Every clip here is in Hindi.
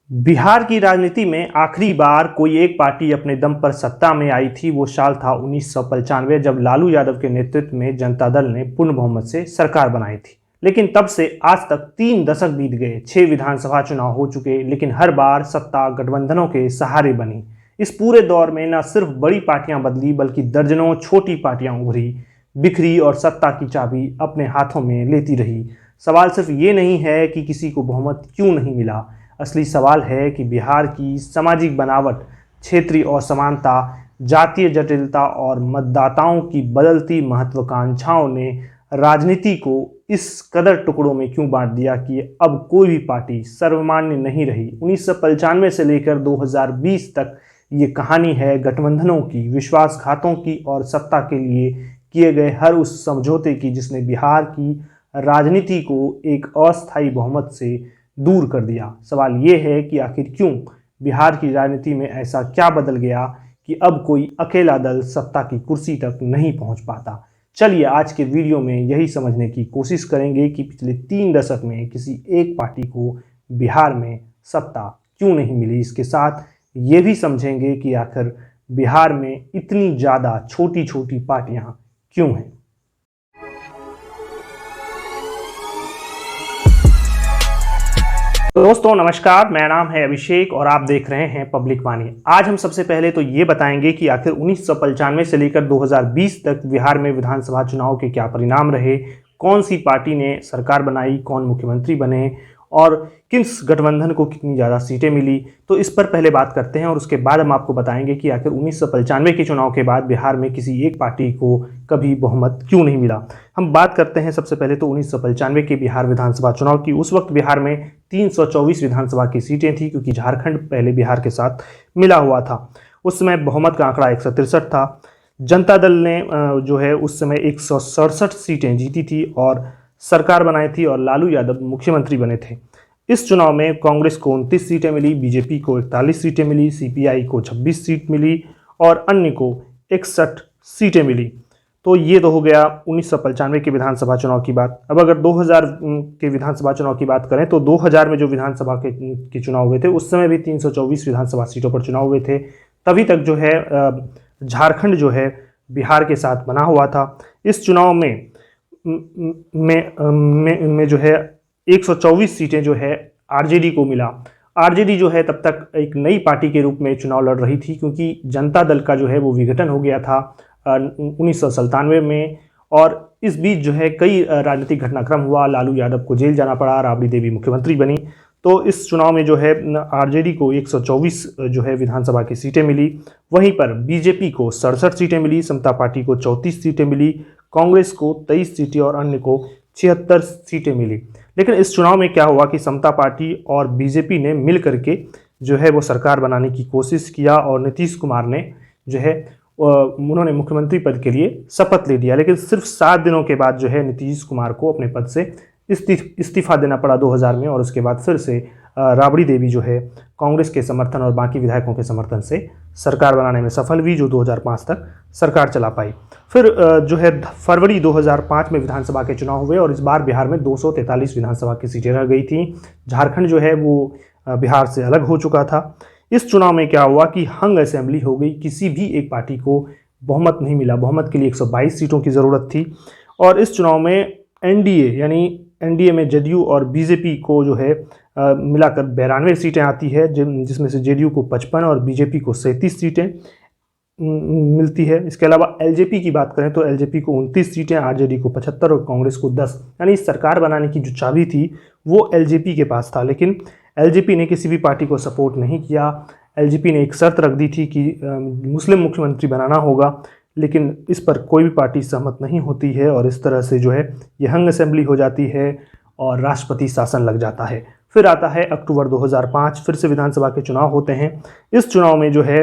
बिहार की राजनीति में आखिरी बार कोई एक पार्टी अपने दम पर सत्ता में आई थी। वो साल था 1995, जब लालू यादव के नेतृत्व में जनता दल ने पूर्ण बहुमत से सरकार बनाई थी। लेकिन तब से आज तक 3 दशक बीत गए, 6 विधानसभा चुनाव हो चुके, लेकिन हर बार सत्ता गठबंधनों के सहारे बनी। इस पूरे दौर में न सिर्फ बड़ी पार्टियां बदली, बल्कि दर्जनों छोटी पार्टियां उभरी, बिखरी और सत्ता की चाबी अपने हाथों में लेती रही। सवाल सिर्फ ये नहीं है कि किसी को बहुमत क्यों नहीं मिला, असली सवाल है कि बिहार की सामाजिक बनावट, क्षेत्रीय असमानता, जातीय जटिलता और मतदाताओं की बदलती महत्वाकांक्षाओं ने राजनीति को इस कदर टुकड़ों में क्यों बांट दिया कि अब कोई भी पार्टी सर्वमान्य नहीं रही। 1995 से लेकर 2020 तक ये कहानी है गठबंधनों की, विश्वासघातों की और सत्ता के लिए किए गए हर उस समझौते की जिसने बिहार की राजनीति को एक अस्थायी बहुमत से दूर कर दिया। सवाल ये है कि आखिर क्यों बिहार की राजनीति में ऐसा क्या बदल गया कि अब कोई अकेला दल सत्ता की कुर्सी तक नहीं पहुंच पाता। चलिए आज के वीडियो में यही समझने की कोशिश करेंगे कि पिछले 3 दशक में किसी एक पार्टी को बिहार में सत्ता क्यों नहीं मिली। इसके साथ ये भी समझेंगे कि आखिर बिहार में इतनी ज़्यादा छोटी छोटी पार्टियां क्यों हैं। दोस्तों नमस्कार, मेरा नाम है अभिषेक और आप देख रहे हैं पब्लिक वाणी। आज हम सबसे पहले तो ये बताएंगे कि आखिर 1995 से लेकर 2020 तक बिहार में विधानसभा चुनाव के क्या परिणाम रहे, कौन सी पार्टी ने सरकार बनाई, कौन मुख्यमंत्री बने और किस गठबंधन को कितनी ज़्यादा सीटें मिली। तो इस पर पहले बात करते हैं और उसके बाद हम आपको बताएंगे कि आखिर 1995 के चुनाव के बाद बिहार में किसी एक पार्टी को कभी बहुमत क्यों नहीं मिला। हम बात करते हैं सबसे पहले तो 1995 के बिहार विधानसभा चुनाव की। उस वक्त बिहार में 324 विधानसभा की सीटें थी, क्योंकि झारखंड पहले बिहार के साथ मिला हुआ था। उस समय बहुमत का आंकड़ा 163 था। जनता दल ने जो है उस समय 167 सीटें जीती थी और सरकार बनाई थी और लालू यादव मुख्यमंत्री बने थे। इस चुनाव में कांग्रेस को 29 सीटें मिली, बीजेपी को 41 सीटें मिली, सीपीआई को 26 सीट मिली और अन्य को 61 सीटें मिली। तो ये तो हो गया 1995 के विधानसभा चुनाव की बात। अब अगर 2000 के विधानसभा चुनाव की बात करें तो 2000 में जो विधानसभा के चुनाव हुए थे उस समय भी 324 विधानसभा सीटों पर चुनाव हुए थे। तभी तक जो है झारखंड जो है बिहार के साथ बना हुआ था। इस चुनाव में जो है 124 सीटें जो है आरजेडी को मिला। आरजेडी जो है तब तक एक नई पार्टी के रूप में चुनाव लड़ रही थी, क्योंकि जनता दल का जो है वो विघटन हो गया था 1997 में। और इस बीच जो है कई राजनीतिक घटनाक्रम हुआ, लालू यादव को जेल जाना पड़ा, राबड़ी देवी मुख्यमंत्री बनी। तो इस चुनाव में जो है आरजेडी को 124 जो है विधानसभा की सीटें मिली। वहीं पर बीजेपी को 67 सीटें मिली, समता पार्टी को 34 सीटें मिली, कांग्रेस को 23 सीटें और अन्य को 76 सीटें मिली। लेकिन इस चुनाव में क्या हुआ कि समता पार्टी और बीजेपी ने मिल करके जो है वो सरकार बनाने की कोशिश किया और नीतीश कुमार ने जो है उन्होंने मुख्यमंत्री पद के लिए शपथ ले लिया। लेकिन सिर्फ 7 दिनों के बाद जो है नीतीश कुमार को अपने पद से इस्तीफा देना पड़ा 2000 में। और उसके बाद फिर से राबड़ी देवी जो है कांग्रेस के समर्थन और बाकी विधायकों के समर्थन से सरकार बनाने में सफल हुई, जो 2005 तक सरकार चला पाई। फिर जो है फरवरी 2005 में विधानसभा के चुनाव हुए और इस बार बिहार में 243 विधानसभा की सीटें रह गई थी। झारखंड जो है वो बिहार से अलग हो चुका था। इस चुनाव में क्या हुआ कि हंग असेंबली हो गई, किसी भी एक पार्टी को बहुमत नहीं मिला। बहुमत के लिए 122 सीटों की ज़रूरत थी और इस चुनाव में एनडीए यानी एनडीए में जेडीयू और बीजेपी को जो है मिलाकर 92 सीटें आती है, जिसमें से जेडीयू को 55 और बीजेपी को 37 सीटें मिलती है। इसके अलावा एलजेपी की बात करें तो एलजेपी को 29 सीटें, आरजेडी को 75 और कांग्रेस को 10। यानी सरकार बनाने की जो चाबी थी वो एलजेपी के पास था। लेकिन एलजेपी ने किसी भी पार्टी को सपोर्ट नहीं किया। एलजेपी ने एक शर्त रख दी थी कि मुस्लिम मुख्यमंत्री बनाना होगा, लेकिन इस पर कोई भी पार्टी सहमत नहीं होती है और इस तरह से जो है ये हंग असेंबली हो जाती है और राष्ट्रपति शासन लग जाता है। फिर आता है अक्टूबर 2005, फिर से विधानसभा के चुनाव होते हैं। इस चुनाव में जो है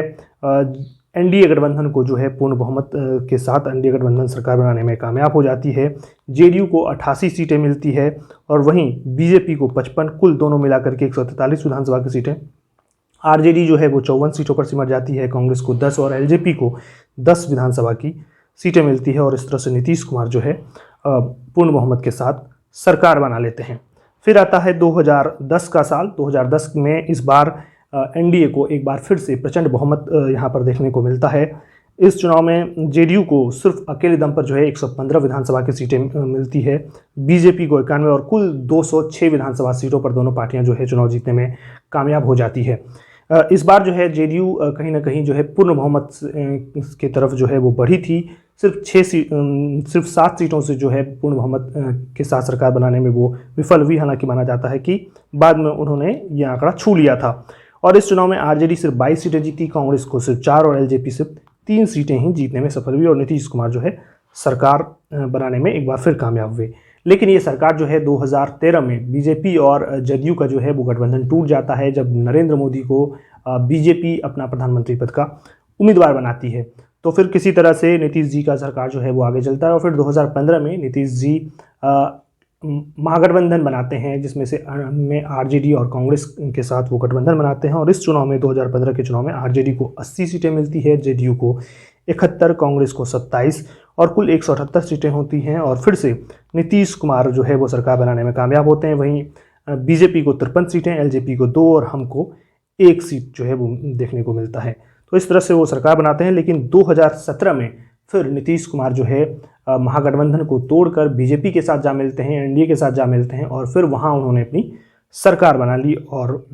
एनडीए गठबंधन को जो है पूर्ण बहुमत के साथ एनडीए गठबंधन सरकार बनाने में कामयाब हो जाती है। जेडीयू को 88 सीटें मिलती है और वहीं बीजेपी को 55, कुल दोनों मिलाकर के 143 विधानसभा की सीटें। आरजेडी जो है वो 54 सीटों पर सिमट जाती है, कांग्रेस को 10 और एलजेपी को 10 विधानसभा की सीटें मिलती है और इस तरह से नीतीश कुमार जो है पूर्ण बहुमत के साथ सरकार बना लेते हैं। फिर आता है 2010 का साल। 2010 में इस बार एनडीए को एक बार फिर से प्रचंड बहुमत यहाँ पर देखने को मिलता है। इस चुनाव में जेडीयू को सिर्फ अकेले दम पर जो है 115 विधानसभा की सीटें मिलती है, बीजेपी को 91 और कुल 206 विधानसभा सीटों पर दोनों पार्टियां जो है चुनाव जीतने में कामयाब हो जाती है। इस बार जो है जेडीयू कहीं ना कहीं जो है पूर्ण बहुमत की तरफ जो है वो बढ़ी थी। सिर्फ 7 सीटों से जो है पूर्ण बहुमत के साथ सरकार बनाने में वो विफल हुई। हालांकि माना जाता है कि बाद में उन्होंने ये आंकड़ा छू लिया था। और इस चुनाव में आरजेडी सिर्फ 22 सीटें जीती, कांग्रेस को सिर्फ 4 और एलजेपी सिर्फ 3 सीटें ही जीतने में सफल हुई और नीतीश कुमार जो है सरकार बनाने में एक बार फिर कामयाब हुए। लेकिन ये सरकार जो है 2013 में बीजेपी और जेडीयू का जो है वो गठबंधन टूट जाता है, जब नरेंद्र मोदी को बीजेपी अपना प्रधानमंत्री पद का उम्मीदवार बनाती है। तो फिर किसी तरह से नीतीश जी का सरकार जो है वो आगे चलता है और फिर 2015 में नीतीश जी महागठबंधन बनाते हैं, जिसमें से में आरजेडी और कांग्रेस के साथ वो गठबंधन बनाते हैं। और इस चुनाव में 2015 के चुनाव में आरजेडी को 80 सीटें मिलती है, जेडीयू को 71, कांग्रेस को 27 और कुल 178 सीटें होती हैं। और फिर से नीतीश कुमार जो है वो सरकार बनाने में कामयाब होते हैं। वहीं बीजेपी को 53 सीटें, एलजेपी को 2 और हमको 1 सीट जो है वो देखने को मिलता है। तो इस तरह से वो सरकार बनाते हैं। लेकिन 2017 में फिर नीतीश कुमार जो है महागठबंधन को तोड़कर बीजेपी के साथ जा मिलते हैं, एनडीए के साथ जा मिलते हैं और फिर वहाँ उन्होंने अपनी सरकार बना ली। और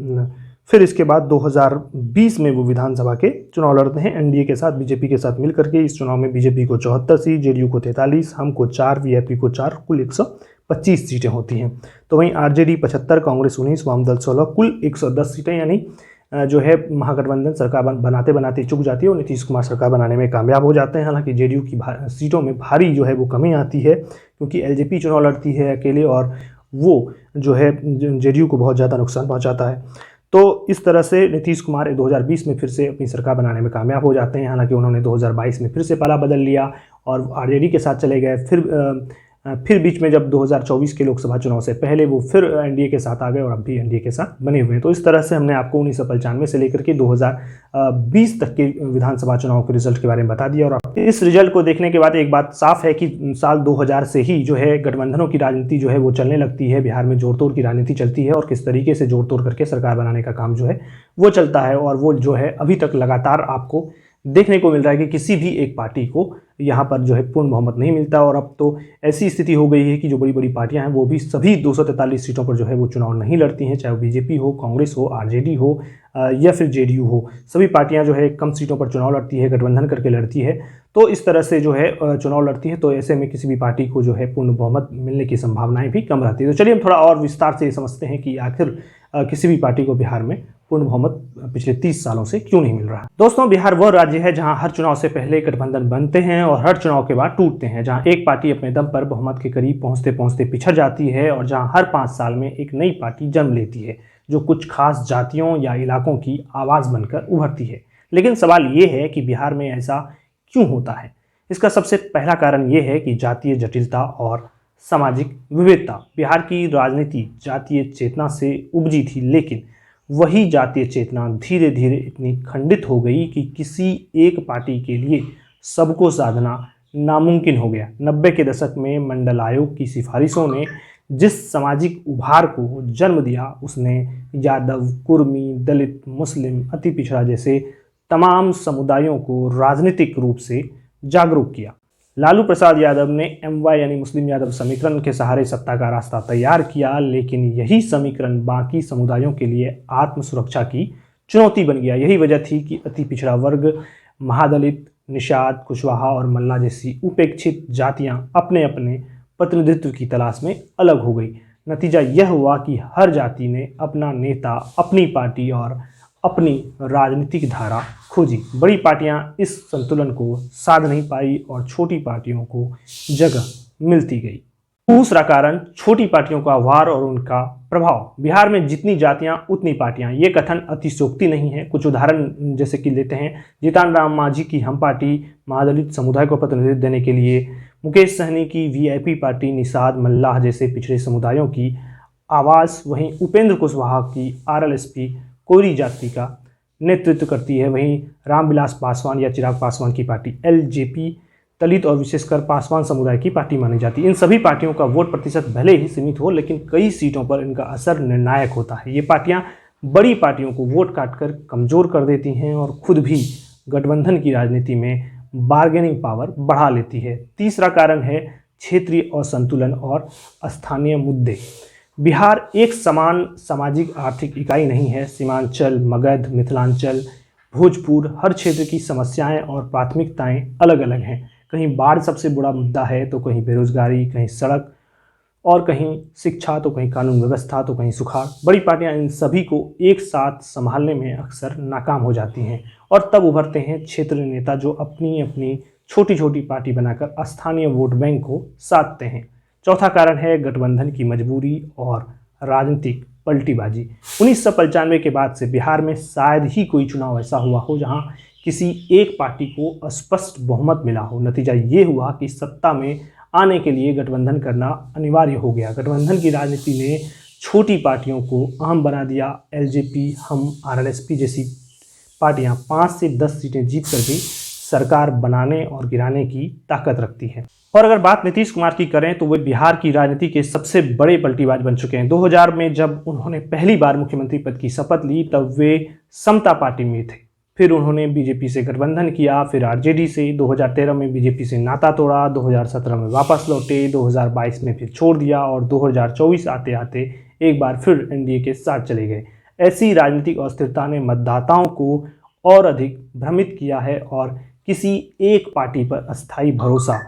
फिर इसके बाद 2020 में वो विधानसभा के चुनाव लड़ते हैं एनडीए के साथ, बीजेपी के साथ मिलकर के। इस चुनाव में बीजेपी को 74 सीट, जेडीयू को 43, हमको 4, वीआईपी को 4, कुल 125 सीटें होती हैं। तो वहीं आरजेडी 75, कांग्रेस 19, वामदल 16, कुल 110 सीटें, यानी जो है महागठबंधन सरकार बनाते बनाते चुक जाती है और नीतीश कुमार सरकार बनाने में कामयाब हो जाते हैं। हालांकि जेडीयू की सीटों में भारी जो है वो कमी आती है, क्योंकि एलजेपी चुनाव लड़ती है अकेले और वो जो है जेडीयू को बहुत ज़्यादा नुकसान पहुंचाता है। तो इस तरह से नीतीश कुमार 2020 में फिर से अपनी सरकार बनाने में कामयाब हो जाते हैं। हालांकि उन्होंने 2022 में फिर से पाला बदल लिया और आरजेडी के साथ चले गए। फिर बीच में जब 2024 के लोकसभा चुनाव से पहले वो फिर एनडीए के साथ आ गए और अब भी एनडीए के साथ बने हुए हैं। तो इस तरह से हमने आपको 1995 से लेकर के 2020 तक के विधानसभा चुनाव के रिजल्ट के बारे में बता दिया। और इस रिजल्ट को देखने के बाद एक बात साफ है कि साल 2000 से ही जो है गठबंधनों की राजनीति जो है वो चलने लगती है। बिहार में जोड़ तोड़ की राजनीति चलती है और किस तरीके से जोड़ तोड़ करके सरकार बनाने का काम जो है वो चलता है। और वो जो है अभी तक लगातार आपको देखने को मिल रहा है कि किसी भी एक पार्टी को यहाँ पर जो है पूर्ण बहुमत नहीं मिलता। और अब तो ऐसी स्थिति हो गई है कि जो बड़ी बड़ी पार्टियां हैं वो भी सभी 243 सीटों पर जो है वो चुनाव नहीं लड़ती हैं, चाहे वो बीजेपी हो, कांग्रेस हो, आरजेडी हो या फिर जेडीयू हो। सभी पार्टियां जो है कम सीटों पर चुनाव लड़ती है, गठबंधन करके लड़ती है। तो इस तरह से जो है चुनाव लड़ती है, तो ऐसे में किसी भी पार्टी को जो है पूर्ण बहुमत मिलने की संभावनाएं भी कम रहती है। तो चलिए हम थोड़ा और विस्तार से समझते हैं कि आखिर किसी भी पार्टी को बिहार में पूर्ण बहुमत पिछले 30 सालों से क्यों नहीं मिल रहा। दोस्तों, बिहार वह राज्य है जहां हर चुनाव से पहले गठबंधन बनते हैं और हर चुनाव के बाद टूटते हैं, जहां एक पार्टी अपने दम पर बहुमत के करीब पहुंचते पहुंचते पिछड़ जाती है और जहां हर 5 साल में एक नई पार्टी जन्म लेती है जो कुछ खास जातियों या इलाकों की आवाज़ बनकर उभरती है। लेकिन सवाल ये है कि बिहार में ऐसा क्यों होता है। इसका सबसे पहला कारण ये है कि जातीय जटिलता और सामाजिक विविधता। बिहार की राजनीति जातीय चेतना से उपजी थी, लेकिन वही जातीय चेतना धीरे धीरे इतनी खंडित हो गई कि किसी एक पार्टी के लिए सबको साधना नामुमकिन हो गया। 90 के दशक में मंडल आयोग की सिफारिशों ने जिस सामाजिक उभार को जन्म दिया, उसने यादव, कुर्मी, दलित, मुस्लिम, अति पिछड़ा जैसे तमाम समुदायों को राजनीतिक रूप से जागरूक किया। लालू प्रसाद यादव ने MY यानी मुस्लिम यादव समीकरण के सहारे सत्ता का रास्ता तैयार किया, लेकिन यही समीकरण बाकी समुदायों के लिए आत्म सुरक्षा की चुनौती बन गया। यही वजह थी कि अति पिछड़ा वर्ग, महादलित, निषाद, कुशवाहा और मल्ला जैसी उपेक्षित जातियां अपने अपने प्रतिनिधित्व की तलाश में अलग हो गई। नतीजा यह हुआ कि हर जाति ने अपना नेता, अपनी पार्टी और अपनी राजनीतिक धारा खोजी। बड़ी पार्टियां इस संतुलन को साध नहीं पाई और छोटी पार्टियों को जगह मिलती गई। दूसरा कारण छोटी पार्टियों का वार और उनका प्रभाव। बिहार में जितनी जातियां उतनी पार्टियां, ये कथन अतिशयोक्ति नहीं है। कुछ उदाहरण जैसे कि लेते हैं, जीतन राम मांझी की हम पार्टी महादलित समुदाय को प्रतिनिधित्व देने के लिए, मुकेश सहनी की VIP पार्टी निषाद, मल्लाह जैसे पिछड़े समुदायों की आवाज़, वहीं उपेंद्र कुशवाहा की RLSP कोरी जाति का नेतृत्व करती है। वहीं रामविलास पासवान या चिराग पासवान की पार्टी LJP दलित और विशेषकर पासवान समुदाय की पार्टी मानी जाती है। इन सभी पार्टियों का वोट प्रतिशत भले ही सीमित हो, लेकिन कई सीटों पर इनका असर निर्णायक होता है। ये पार्टियां बड़ी पार्टियों को वोट काटकर कमज़ोर कर देती हैं और खुद भी गठबंधन की राजनीति में बार्गेनिंग पावर बढ़ा लेती है। तीसरा कारण है क्षेत्रीय असंतुलन और स्थानीय मुद्दे। बिहार एक समान सामाजिक आर्थिक इकाई नहीं है। सीमांचल, मगध, मिथिलांचल, भोजपुर, हर क्षेत्र की समस्याएं और प्राथमिकताएं अलग अलग हैं। कहीं बाढ़ सबसे बड़ा मुद्दा है तो कहीं बेरोजगारी, कहीं सड़क और कहीं शिक्षा, तो कहीं कानून व्यवस्था, तो कहीं सुखाड़। बड़ी पार्टियां इन सभी को एक साथ संभालने में अक्सर नाकाम हो जाती हैं और तब उभरते हैं क्षेत्रीय नेता जो अपनी अपनी छोटी छोटी पार्टी बनाकर स्थानीय वोट बैंक को साधते हैं। चौथा कारण है गठबंधन की मजबूरी और राजनीतिक पलटीबाजी। 1995 के बाद से बिहार में शायद ही कोई चुनाव ऐसा हुआ हो जहां किसी एक पार्टी को स्पष्ट बहुमत मिला हो। नतीजा ये हुआ कि सत्ता में आने के लिए गठबंधन करना अनिवार्य हो गया। गठबंधन की राजनीति ने छोटी पार्टियों को अहम बना दिया। एलजेपी, हम, आरएलएसपी जैसी पार्टियां 5 से 10 सीटें जीतकर भी सरकार बनाने और गिराने की ताकत रखती है। और अगर बात नीतीश कुमार की करें तो वे बिहार की राजनीति के सबसे बड़े पलटीबाज बन चुके हैं। 2000 में जब उन्होंने पहली बार मुख्यमंत्री पद की शपथ ली तब वे समता पार्टी में थे। फिर उन्होंने बीजेपी से गठबंधन किया, फिर आरजेडी से। 2013 में बीजेपी से नाता तोड़ा, 2017 में वापस लौटे, 2022 में फिर छोड़ दिया और 2024 आते आते एक बार फिर एनडीए के साथ चले गए। ऐसी राजनीतिक अस्थिरता ने मतदाताओं को और अधिक भ्रमित किया है और किसी एक पार्टी पर अस्थायी भरोसा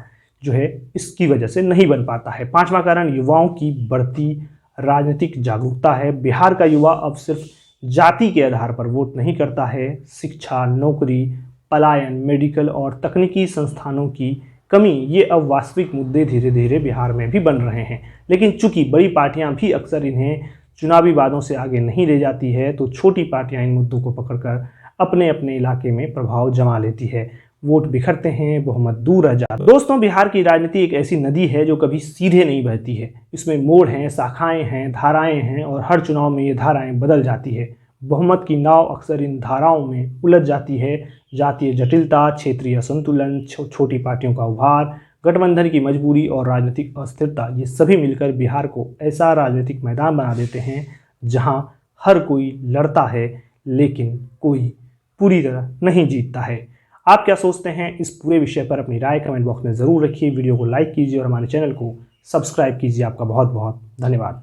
जो है इसकी वजह से नहीं बन पाता है। पांचवा कारण युवाओं की बढ़ती राजनीतिक जागरूकता है। बिहार का युवा अब सिर्फ जाति के आधार पर वोट नहीं करता है। शिक्षा, नौकरी, पलायन, मेडिकल और तकनीकी संस्थानों की कमी, ये अब वास्तविक मुद्दे धीरे धीरे बिहार में भी बन रहे हैं। लेकिन चूंकि बड़ी पार्टियां भी अक्सर इन्हें चुनावी वादों से आगे नहीं ले जाती है तो छोटी पार्टियां इन मुद्दों को पकड़कर अपने अपने इलाके में प्रभाव जमा लेती है। वोट बिखरते हैं, बहुमत दूर रह जाता है। दोस्तों, बिहार की राजनीति एक ऐसी नदी है जो कभी सीधे नहीं बहती है। इसमें मोड़ हैं, शाखाएं हैं, धाराएं हैं और हर चुनाव में ये धाराएं बदल जाती है। बहुमत की नाव अक्सर इन धाराओं में उलझ जाती है। जातीय जटिलता, क्षेत्रीय असंतुलन, छोटी पार्टियों का उभार, गठबंधन की मजबूरी और राजनीतिक अस्थिरता, ये सभी मिलकर बिहार को ऐसा राजनीतिक मैदान बना देते हैं जहां हर कोई लड़ता है लेकिन कोई पूरी तरह नहीं जीतता है। आप क्या सोचते हैं इस पूरे विषय पर? अपनी राय कमेंट बॉक्स में ज़रूर रखिए। वीडियो को लाइक कीजिए और हमारे चैनल को सब्सक्राइब कीजिए। आपका बहुत बहुत धन्यवाद।